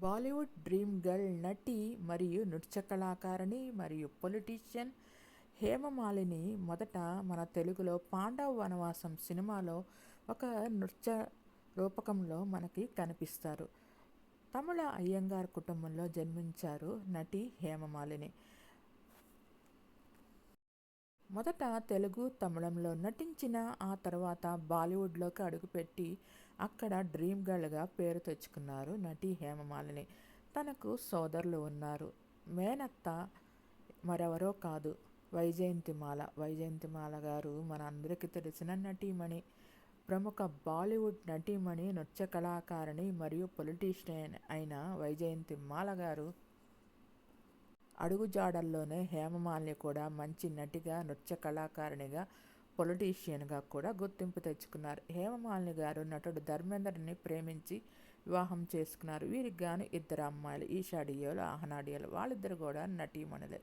Bollywood dream girl నటి మరియు నృత్య కళాకారిణి మరియు పొలిటీషియన్ హేమమాలిని మొదట మన తెలుగులో పాండవ వనవాసం సినిమాలో ఒక నృత్య రూపకంలో మనకి కనిపిస్తారు. తమిళ అయ్యంగార్ కుటుంబంలో జన్మించారు నటి హేమమాలిని. మొదట తెలుగు, తమిళంలో నటించిన ఆ తర్వాత బాలీవుడ్లోకి అడుగుపెట్టి అక్కడ డ్రీమ్ గర్ల్గా పేరు తెచ్చుకున్నారు నటి హేమమాలిని. తనకు సోదరులు ఉన్నారు. మేనత్త మరెవరో కాదు, వైజయంతిమాల. వైజయంతిమాల గారు మన అందరికీ తెలిసిన నటీమణి. ప్రముఖ బాలీవుడ్ నటీమణి, నృత్య కళాకారిణి మరియు పొలిటీషియన్ అయిన వైజయంతిమాల గారు అడుగుజాడల్లోనే హేమమాలిని కూడా మంచి నటిగా, నృత్య కళాకారిణిగా, పొలిటీషియన్గా కూడా గుర్తింపు తెచ్చుకున్నారు. హేమమాలిని గారు నటుడు ధర్మేంద్రని ప్రేమించి వివాహం చేసుకున్నారు. వీరికి గాను 2 అమ్మాయిలు, ఈషా డియోల్, ఆహనా డియోల్. వాళ్ళిద్దరు కూడా నటీమణులే.